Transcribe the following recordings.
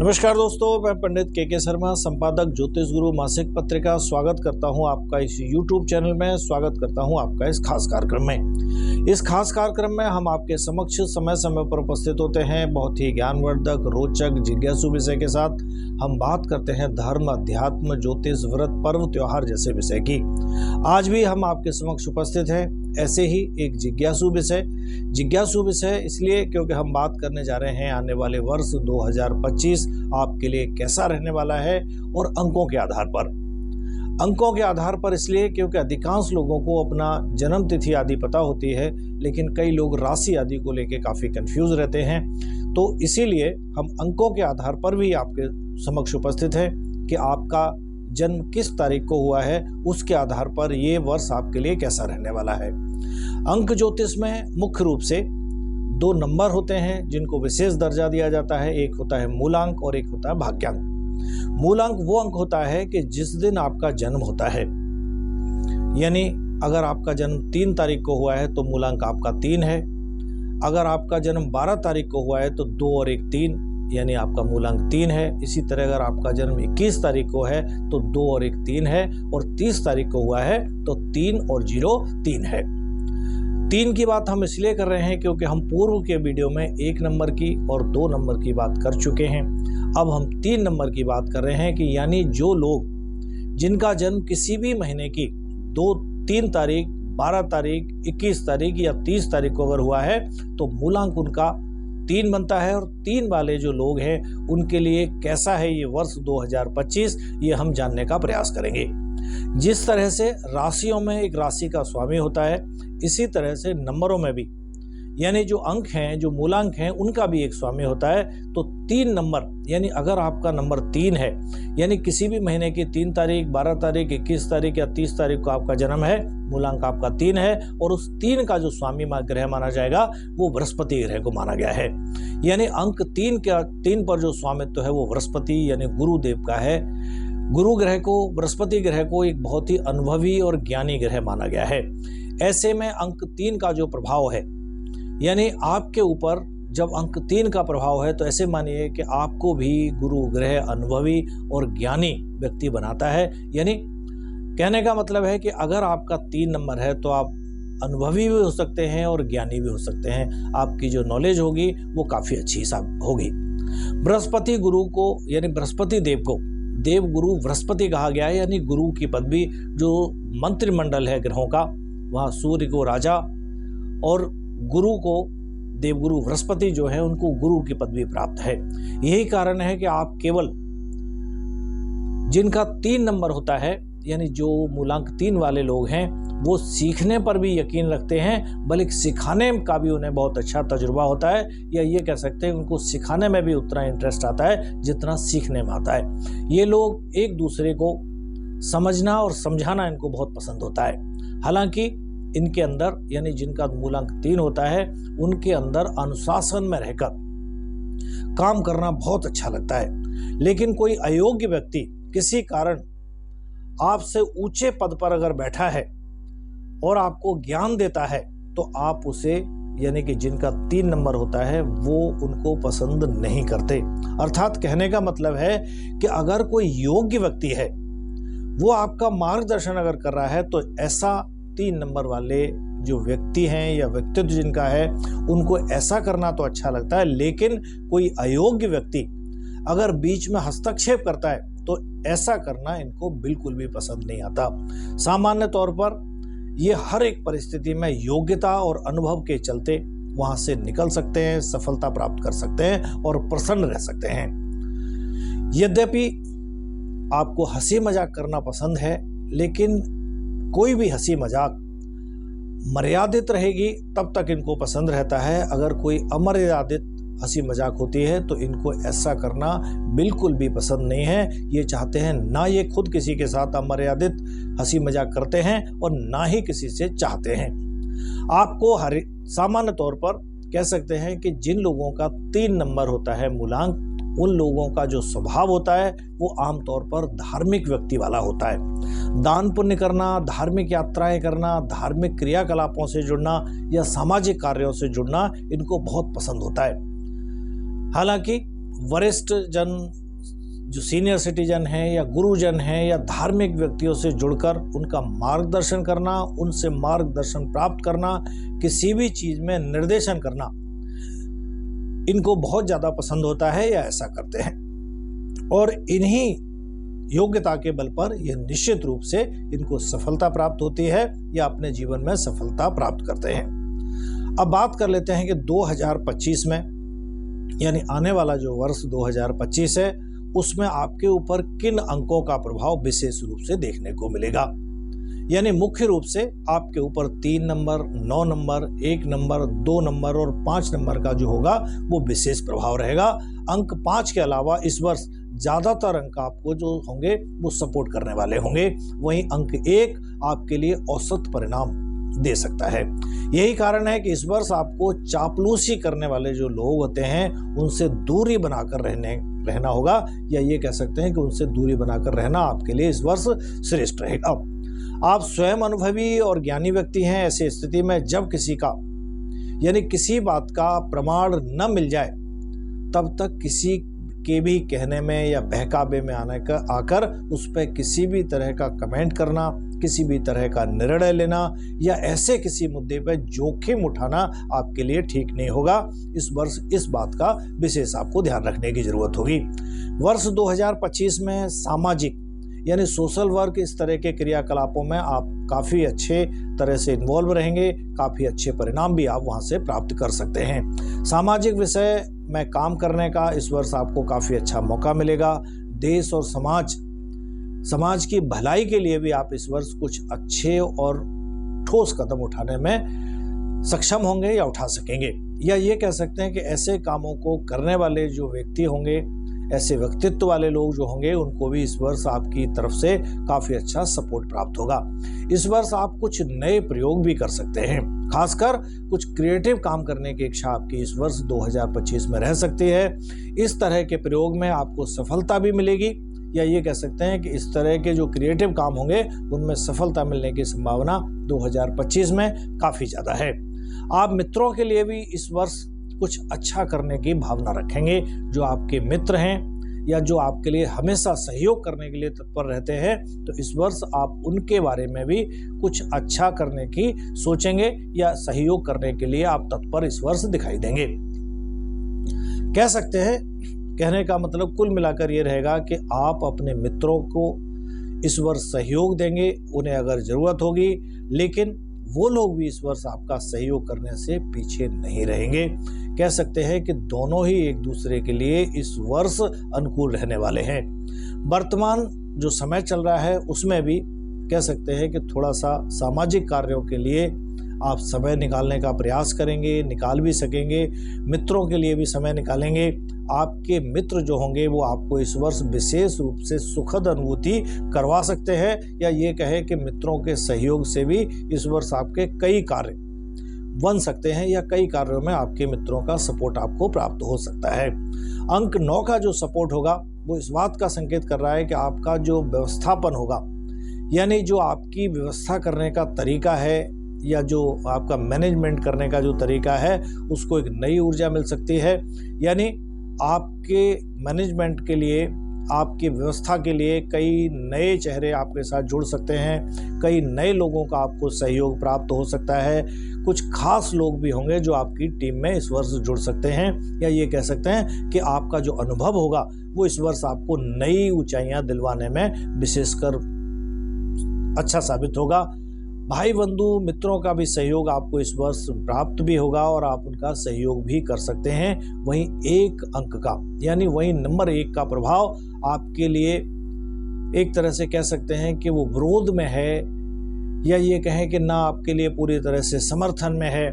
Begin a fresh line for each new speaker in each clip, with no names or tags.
नमस्कार दोस्तों, मैं पंडित के शर्मा, संपादक ज्योतिष गुरु मासिक पत्रिका स्वागत करता हूं आपका इस YouTube चैनल में। स्वागत करता हूं आपका इस खास कार्यक्रम में। इस खास कार्यक्रम में हम आपके समक्ष समय समय पर उपस्थित होते हैं। बहुत ही ज्ञानवर्धक, रोचक, जिज्ञासु विषय के साथ हम बात करते हैं धर्म, अध्यात्म, ज्योतिष, व्रत, पर्व, त्योहार जैसे विषय की। आज भी हम आपके समक्ष उपस्थित हैं ऐसे ही एक जिज्ञासु विषय इसलिए क्योंकि हम बात करने जा रहे हैं आने वाले वर्ष 2025 आपके लिए कैसा रहने वाला है, और अंकों के आधार पर इसलिए क्योंकि अधिकांश लोगों को अपना जन्म तिथि आदि पता होती है, लेकिन कई लोग राशि आदि को लेकर काफ़ी कंफ्यूज रहते हैं। तो इसीलिए हम अंकों के आधार पर भी आपके समक्ष उपस्थित हैं कि आपका जन्म किस तारीख को हुआ है, उसके आधार पर ये वर्ष आपके लिए कैसा रहने वाला है। अंक ज्योतिष में मुख्य रूप से दो नंबर होते हैं जिनको विशेष दर्जा दिया जाता है। एक होता है मूलांक और एक होता है भाग्यांक। मूलांक वो अंक होता है कि जिस दिन आपका जन्म होता है, यानी अगर आपका जन्म 3 तारीख को हुआ है तो मूलांक आपका 3 है। अगर आपका जन्म 12 तारीख को हुआ है तो 2 और 1 3, यानी आपका मूलांक 3 है। इसी तरह अगर आपका जन्म 21 तारीख को है तो 2 और 1 3 है, और 30 तारीख को हुआ है तो 3 और 0 3 है। 3 की बात हम इसलिए कर रहे हैं क्योंकि हम पूर्व के वीडियो में 1 नंबर की और 2 नंबर की बात कर चुके हैं। अब हम 3 नंबर की बात कर रहे हैं कि यानी जो लोग जिनका जन्म किसी भी महीने की 2, 3 तारीख, 12 तारीख, 21 तारीख या 30 तारीख को अगर हुआ है तो मूलांक उनका 3 बनता है। और 3 वाले जो लोग हैं उनके लिए कैसा है ये वर्ष 2025, ये हम जानने का प्रयास करेंगे। जिस तरह से राशियों में एक राशि का स्वामी होता है, इसी तरह से नंबरों में भी, यानी जो अंक हैं, जो मूलांक हैं, उनका भी एक स्वामी होता है। तो 3 नंबर, यानी अगर आपका नंबर 3 है, यानी किसी भी महीने की 3 तारीख, 12 तारीख, 21 तारीख या 30 तारीख को आपका जन्म है, मूलांक आपका 3 है, और उस 3 का जो स्वामी ग्रह माना जाएगा वो बृहस्पति ग्रह को माना गया है। यानी अंक 3 पर जो स्वामित्व है वो बृहस्पति यानी गुरुदेव का है। गुरु ग्रह को, बृहस्पति ग्रह को एक बहुत ही अनुभवी और ज्ञानी ग्रह माना गया है। ऐसे में अंक 3 का जो प्रभाव है, यानी आपके ऊपर जब अंक 3 का प्रभाव है तो ऐसे मानिए कि आपको भी गुरु ग्रह अनुभवी और ज्ञानी व्यक्ति बनाता है। यानी कहने का मतलब है कि अगर आपका 3 नंबर है तो आप अनुभवी भी हो सकते हैं और ज्ञानी भी हो सकते हैं। आपकी जो नॉलेज होगी वो काफ़ी अच्छी होगी। बृहस्पति गुरु को, यानी बृहस्पति देव को देव गुरु बृहस्पति कहा गया है, यानी गुरु की पदवी जो मंत्रिमंडल है ग्रहों का, वहाँ सूर्य को राजा और गुरु को, देवगुरु बृहस्पति जो है उनको गुरु की पदवी प्राप्त है। यही कारण है कि आप केवल जिनका 3 नंबर होता है, यानी जो मूलांक 3 वाले लोग हैं, वो सीखने पर भी यकीन रखते हैं, बल्कि सिखाने का भी उन्हें बहुत अच्छा तजुर्बा होता है, या ये कह सकते हैं उनको सिखाने में भी उतना इंटरेस्ट आता है जितना सीखने में आता है। ये लोग एक दूसरे को समझना और समझाना इनको बहुत पसंद होता है। हालांकि इनके अंदर, यानी जिनका मूलांक 3 होता है, उनके अंदर अनुशासन में रहकर काम करना बहुत अच्छा लगता है। लेकिन कोई अयोग्य व्यक्ति किसी कारण आपसे ऊंचे पद पर अगर बैठा है और आपको ज्ञान देता है तो आप उसे, यानी कि जिनका 3 नंबर होता है, वो उनको पसंद नहीं करते। अर्थात कहने का मतलब है कि अगर कोई योग्य व्यक्ति है, वो आपका मार्गदर्शन अगर कर रहा है, तो ऐसा 3 नंबर वाले जो व्यक्ति हैं या व्यक्तित्व जिनका है, उनको ऐसा करना तो अच्छा लगता है। लेकिन कोई अयोग्य व्यक्ति अगर बीच में हस्तक्षेप करता है तो ऐसा करना इनको बिल्कुल भी पसंद नहीं आता। सामान्य तौर पर ये हर एक परिस्थिति में योग्यता और अनुभव के चलते वहां से निकल सकते हैं, सफलता प्राप्त कर सकते हैं और प्रसन्न रह सकते हैं। यद्यपि आपको हंसी मजाक करना पसंद है, लेकिन कोई भी हंसी मजाक मर्यादित रहेगी तब तक इनको पसंद रहता है। अगर कोई अमर्यादित हंसी मजाक होती है तो इनको ऐसा करना बिल्कुल भी पसंद नहीं है। ये चाहते हैं, ना ये खुद किसी के साथ अमर्यादित हंसी मजाक करते हैं और ना ही किसी से चाहते हैं। आपको सामान्य तौर पर कह सकते हैं कि जिन लोगों का 3 नंबर होता है मूलांक, उन लोगों का जो स्वभाव होता है वो आमतौर पर धार्मिक व्यक्ति वाला होता है। दान पुण्य करना, धार्मिक यात्राएं करना, धार्मिक क्रियाकलापों से जुड़ना या सामाजिक कार्यों से जुड़ना इनको बहुत पसंद होता है। हालांकि वरिष्ठ जन, जो सीनियर सिटीजन हैं या गुरुजन हैं या धार्मिक व्यक्तियों से जुड़कर उनका मार्गदर्शन करना, उनसे मार्गदर्शन प्राप्त करना, किसी भी चीज़ में निर्देशन करना इनको बहुत ज़्यादा पसंद होता है या ऐसा करते हैं। और इन्हीं योग्यता के बल पर यह निश्चित रूप से इनको सफलता प्राप्त होती है या अपने जीवन में सफलता प्राप्त करते हैं। अब बात कर लेते हैं कि 2025 में, यानी आने वाला जो वर्ष 2025 है, उसमें आपके ऊपर किन अंकों का प्रभाव विशेष रूप से देखने को मिलेगा। यानी मुख्य रूप से आपके ऊपर 3 नंबर, 9 नंबर, 1 नंबर, 2 नंबर और 5 नंबर का जो होगा वो विशेष प्रभाव रहेगा। अंक 5 के अलावा इस वर्ष ज़्यादातर अंक आपको जो होंगे वो सपोर्ट करने वाले होंगे। वहीं अंक 1 आपके लिए औसत परिणाम दे सकता है। यही कारण है कि इस वर्ष आपको चापलूसी करने वाले जो लोग होते हैं उनसे दूरी बनाकर रहना होगा, या ये कह सकते हैं कि उनसे दूरी बनाकर रहना आपके लिए इस वर्ष श्रेष्ठ रहेगा। आप स्वयं अनुभवी और ज्ञानी व्यक्ति हैं। ऐसी स्थिति में जब किसी का, यानी किसी बात का प्रमाण न मिल जाए तब तक किसी के भी कहने में या बहकावे में आकर उस पर किसी भी तरह का कमेंट करना, किसी भी तरह का निर्णय लेना या ऐसे किसी मुद्दे पर जोखिम उठाना आपके लिए ठीक नहीं होगा। इस वर्ष इस बात का विशेष आपको ध्यान रखने की जरूरत होगी। वर्ष 2025 में सामाजिक, यानी सोशल वर्क, इस तरह के क्रियाकलापों में आप काफ़ी अच्छे तरह से इन्वॉल्व रहेंगे। काफ़ी अच्छे परिणाम भी आप वहाँ से प्राप्त कर सकते हैं। सामाजिक विषय में काम करने का इस वर्ष आपको काफ़ी अच्छा मौका मिलेगा। देश और समाज की भलाई के लिए भी आप इस वर्ष कुछ अच्छे और ठोस कदम उठाने में सक्षम होंगे या उठा सकेंगे, या ये कह सकते हैं कि ऐसे कामों को करने वाले जो व्यक्ति होंगे, ऐसे व्यक्तित्व वाले लोग जो होंगे, उनको भी इस वर्ष आपकी तरफ से काफ़ी अच्छा सपोर्ट प्राप्त होगा। इस वर्ष आप कुछ नए प्रयोग भी कर सकते हैं। खासकर कुछ क्रिएटिव काम करने की इच्छा आपकी इस वर्ष 2025 में रह सकती है। इस तरह के प्रयोग में आपको सफलता भी मिलेगी, या ये कह सकते हैं कि इस तरह के जो क्रिएटिव काम होंगे उनमें सफलता मिलने की संभावना 2025 में काफ़ी ज़्यादा है। आप मित्रों के लिए भी इस वर्ष कुछ अच्छा करने की भावना रखेंगे। जो आपके मित्र हैं या जो आपके लिए हमेशा सहयोग करने के लिए तत्पर रहते हैं, तो इस वर्ष आप उनके बारे में भी कुछ अच्छा करने की सोचेंगे या सहयोग करने के लिए आप तत्पर इस वर्ष दिखाई देंगे। कह सकते हैं, कहने का मतलब कुल मिलाकर ये रहेगा कि आप अपने मित्रों को इस वर्ष सहयोग देंगे, उन्हें अगर ज़रूरत होगी, लेकिन वो लोग भी इस वर्ष आपका सहयोग करने से पीछे नहीं रहेंगे। कह सकते हैं कि दोनों ही एक दूसरे के लिए इस वर्ष अनुकूल रहने वाले हैं। वर्तमान जो समय चल रहा है उसमें भी कह सकते हैं कि थोड़ा सा सामाजिक कार्यों के लिए आप समय निकालने का प्रयास करेंगे, निकाल भी सकेंगे। मित्रों के लिए भी समय निकालेंगे। आपके मित्र जो होंगे वो आपको इस वर्ष विशेष रूप से सुखद अनुभूति करवा सकते हैं, या ये कहे कि मित्रों के सहयोग से भी इस वर्ष आपके कई कार्य बन सकते हैं, या कई कार्यों में आपके मित्रों का सपोर्ट आपको प्राप्त हो सकता है। अंक 9 का जो सपोर्ट होगा वो इस बात का संकेत कर रहा है कि आपका जो व्यवस्थापन होगा, यानी जो आपकी व्यवस्था करने का तरीका है या जो आपका मैनेजमेंट करने का जो तरीका है, उसको एक नई ऊर्जा मिल सकती है। यानी आपके मैनेजमेंट के लिए, आपकी व्यवस्था के लिए कई नए चेहरे आपके साथ जुड़ सकते हैं। कई नए लोगों का आपको सहयोग प्राप्त हो सकता है। कुछ खास लोग भी होंगे जो आपकी टीम में इस वर्ष जुड़ सकते हैं, या ये कह सकते हैं कि आपका जो अनुभव होगा वो इस वर्ष आपको नई ऊंचाइयां दिलवाने में विशेषकर अच्छा साबित होगा। भाई बंधु मित्रों का भी सहयोग आपको इस वर्ष प्राप्त भी होगा और आप उनका सहयोग भी कर सकते हैं। वहीं 1 अंक का, यानी वहीं नंबर 1 का प्रभाव आपके लिए एक तरह से कह सकते हैं कि वो विरोध में है, या ये कहें कि ना आपके लिए पूरी तरह से समर्थन में है।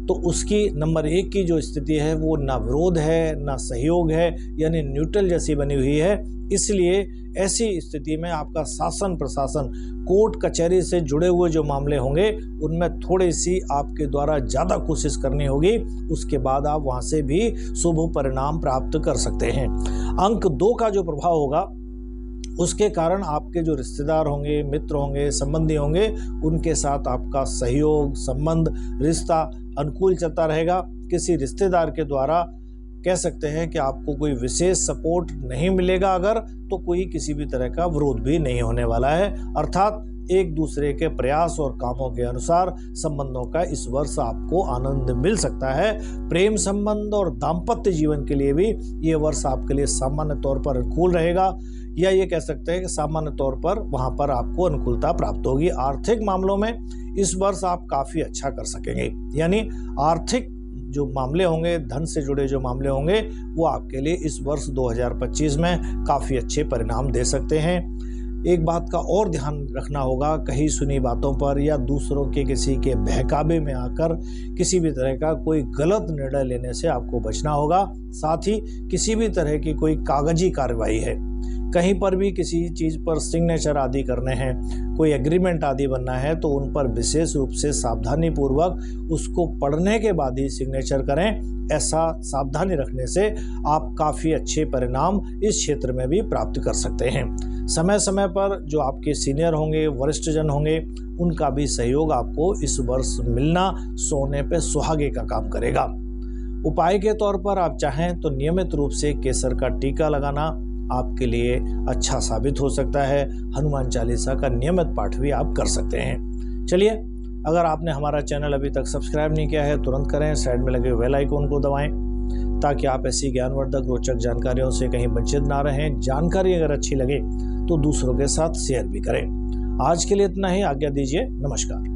तो उसकी नंबर 1 की जो स्थिति है वो ना विरोध है ना सहयोग है, यानी न्यूट्रल जैसी बनी हुई है। इसलिए ऐसी स्थिति में आपका शासन प्रशासन, कोर्ट कचहरी से जुड़े हुए जो मामले होंगे उनमें थोड़ी सी आपके द्वारा ज़्यादा कोशिश करनी होगी। उसके बाद आप वहाँ से भी शुभ परिणाम प्राप्त कर सकते हैं। अंक 2 का जो प्रभाव होगा उसके कारण आपके जो रिश्तेदार होंगे, मित्र होंगे, संबंधी होंगे, उनके साथ आपका सहयोग, संबंध, रिश्ता अनुकूल चलता रहेगा। किसी रिश्तेदार के द्वारा कह सकते हैं कि आपको कोई विशेष सपोर्ट नहीं मिलेगा अगर, तो कोई किसी भी तरह का विरोध भी नहीं होने वाला है। अर्थात एक दूसरे के प्रयास और कामों के अनुसार संबंधों का इस वर्ष आपको आनंद मिल सकता है। प्रेम संबंध और दाम्पत्य जीवन के लिए भी ये वर्ष आपके लिए सामान्य तौर पर अनुकूल रहेगा, या ये कह सकते हैं कि सामान्य तौर पर वहां पर आपको अनुकूलता प्राप्त होगी। आर्थिक मामलों में इस वर्ष आप काफी अच्छा कर सकेंगे, यानी आर्थिक जो मामले होंगे, धन से जुड़े जो मामले होंगे, वो आपके लिए इस वर्ष 2025 में काफी अच्छे परिणाम दे सकते हैं। एक बात का और ध्यान रखना होगा, कहीं सुनी बातों पर या दूसरों के किसी के बहकावे में आकर किसी भी तरह का कोई गलत निर्णय लेने से आपको बचना होगा। साथ ही किसी भी तरह की कोई कागजी कार्रवाई है, कहीं पर भी किसी चीज़ पर सिग्नेचर आदि करने हैं, कोई एग्रीमेंट आदि बनना है, तो उन पर विशेष रूप से सावधानी पूर्वक उसको पढ़ने के बाद ही सिग्नेचर करें। ऐसा सावधानी रखने से आप काफ़ी अच्छे परिणाम इस क्षेत्र में भी प्राप्त कर सकते हैं। समय समय पर जो आपके सीनियर होंगे, वरिष्ठ जन होंगे, उनका भी सहयोग आपको इस वर्ष मिलना सोने पे सुहागे का काम करेगा। उपाय के तौर पर आप चाहें तो नियमित रूप से केसर का टीका लगाना आपके लिए अच्छा साबित हो सकता है। हनुमान चालीसा का नियमित पाठ भी आप कर सकते हैं। चलिए, अगर आपने हमारा चैनल अभी तक सब्सक्राइब नहीं किया है, तुरंत करें। साइड में लगे बेल आइकन को दबाएं ताकि आप ऐसी ज्ञानवर्धक रोचक जानकारियों से कहीं वंचित ना रहें। जानकारी अगर अच्छी लगे तो दूसरों के साथ शेयर भी करें। आज के लिए इतना ही, आज्ञा दीजिए। नमस्कार।